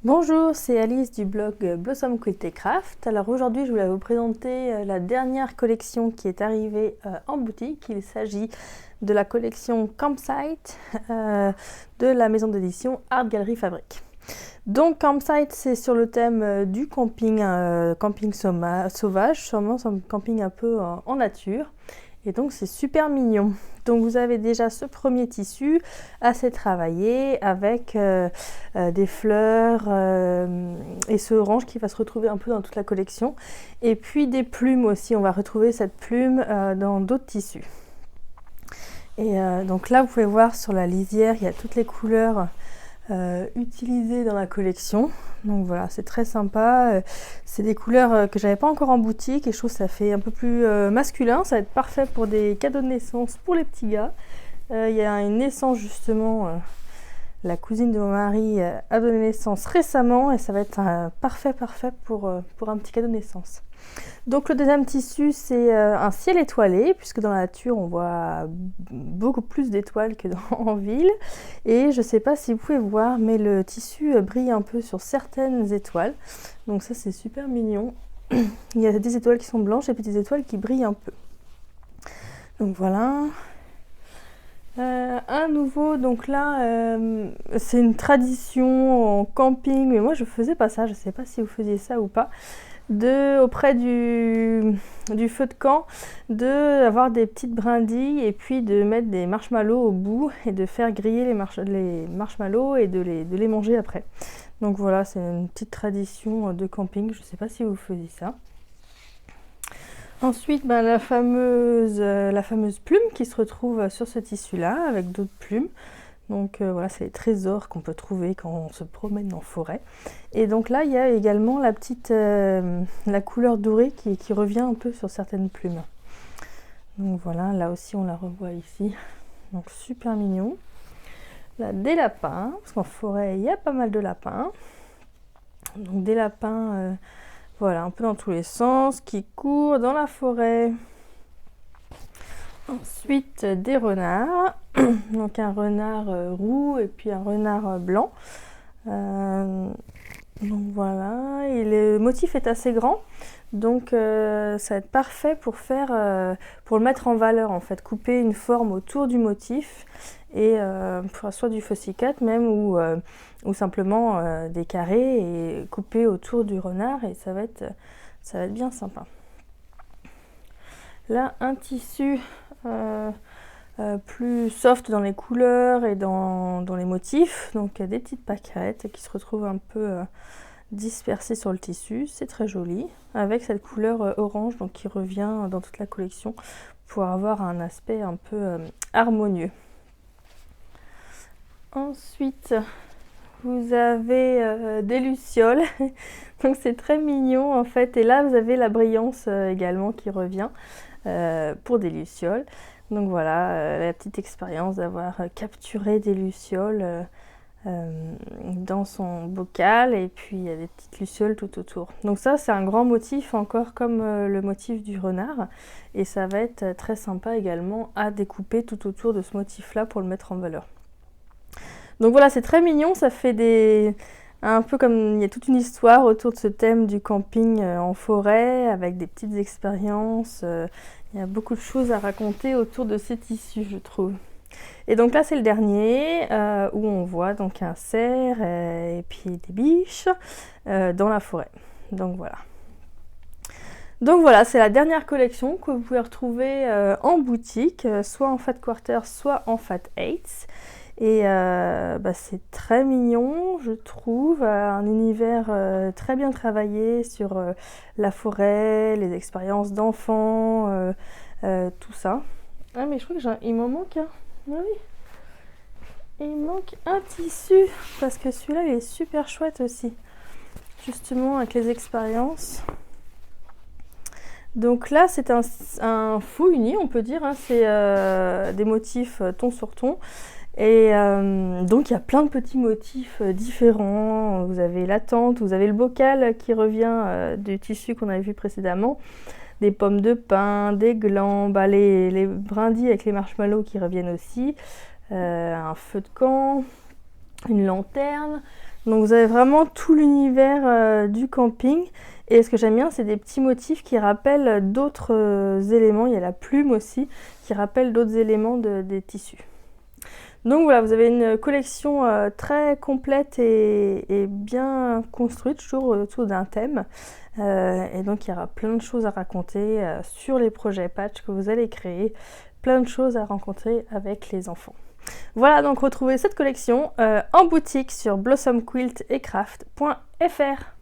Bonjour, c'est Alice du blog Blossom Quilt et Craft. Alors aujourd'hui, je voulais vous présenter la dernière collection qui est arrivée en boutique. Il s'agit de la collection Campsite de la maison d'édition Art Gallery Fabrique. Donc Campsite, c'est sur le thème du camping, camping sauvage, sûrement un camping un peu en nature. Et donc c'est super mignon. Donc vous avez déjà ce premier tissu assez travaillé avec des fleurs et ce orange qui va se retrouver un peu dans toute la collection. Et puis des plumes aussi, on va retrouver cette plume dans d'autres tissus. Et donc là vous pouvez voir sur la lisière, il y a toutes les couleurs utilisées dans la collection. Donc voilà, c'est très sympa. C'est des couleurs que j'avais pas encore en boutique et je trouve que ça fait un peu plus masculin. Ça va être parfait pour des cadeaux de naissance pour les petits gars. Il y a une naissance justement, la cousine de mon mari a donné naissance récemment et ça va être parfait pour un petit cadeau de naissance. Donc le deuxième tissu, c'est un ciel étoilé, puisque dans la nature on voit beaucoup plus d'étoiles que en ville. Et je ne sais pas si vous pouvez voir, mais le tissu brille un peu sur certaines étoiles. Donc ça c'est super mignon. Il y a des étoiles qui sont blanches et puis des étoiles qui brillent un peu. Donc voilà. Un nouveau, donc là, c'est une tradition en camping, mais moi je faisais pas ça, je sais pas si vous faisiez ça ou pas, auprès du feu de camp, d'avoir des petites brindilles et puis de mettre des marshmallows au bout et de faire griller les marshmallows et de les manger après. Donc voilà, c'est une petite tradition de camping, je sais pas si vous faisiez ça. Ensuite, la fameuse plume qui se retrouve sur ce tissu-là, avec d'autres plumes. Donc voilà, c'est les trésors qu'on peut trouver quand on se promène en forêt. Et donc là, il y a également la couleur dorée qui revient un peu sur certaines plumes. Donc voilà, là aussi on la revoit ici. Donc super mignon. Là, des lapins, parce qu'en forêt, il y a pas mal de lapins. Donc des lapins... voilà, un peu dans tous les sens, qui courent dans la forêt. Ensuite, des renards. Donc un renard roux et puis un renard blanc. Donc voilà, et le motif est assez grand. Donc ça va être parfait pour le mettre en valeur en fait. Couper une forme autour du motif et soit du fussy cut même ou simplement des carrés et couper autour du renard et ça va être bien sympa. Là, un tissu plus soft dans les couleurs et dans les motifs. Donc il y a des petites pâquerettes qui se retrouvent un peu dispersées sur le tissu. C'est très joli avec cette couleur orange donc qui revient dans toute la collection pour avoir un aspect un peu harmonieux. Ensuite, vous avez des lucioles. Donc c'est très mignon en fait. Et là, vous avez la brillance également qui revient pour des lucioles. Donc voilà, la petite expérience d'avoir capturé des lucioles dans son bocal et puis il y a des petites lucioles tout autour. Donc ça c'est un grand motif encore comme le motif du renard et ça va être très sympa également à découper tout autour de ce motif là pour le mettre en valeur. Donc voilà, c'est très mignon, ça fait un peu comme il y a toute une histoire autour de ce thème du camping en forêt avec des petites expériences. Il y a beaucoup de choses à raconter autour de ces tissus, je trouve. Et donc là, c'est le dernier où on voit donc un cerf et puis des biches dans la forêt. Donc voilà. Donc voilà, c'est la dernière collection que vous pouvez retrouver en boutique, soit en Fat Quarter, soit en Fat Eights. Et c'est très mignon, je trouve, un univers très bien travaillé sur la forêt, les expériences d'enfants, tout ça. Ah mais je crois qu'il m'en manque un. Ah oui, il manque un tissu, parce que celui-là il est super chouette aussi, justement avec les expériences. Donc là c'est un faux uni on peut dire, hein. C'est des motifs ton sur ton. Et donc il y a plein de petits motifs différents. Vous avez la tente, vous avez le bocal qui revient du tissu qu'on avait vu précédemment, des pommes de pin, des glands, les brindilles avec les marshmallows qui reviennent aussi, un feu de camp, une lanterne. Donc vous avez vraiment tout l'univers du camping. Et ce que j'aime bien, c'est des petits motifs qui rappellent d'autres éléments. Il y a la plume aussi, qui rappelle d'autres éléments des tissus. Donc voilà, vous avez une collection très complète et bien construite, toujours autour d'un thème. Et donc il y aura plein de choses à raconter sur les projets patch que vous allez créer. Plein de choses à rencontrer avec les enfants. Voilà, donc retrouvez cette collection en boutique sur blossomquiltetcraft.fr.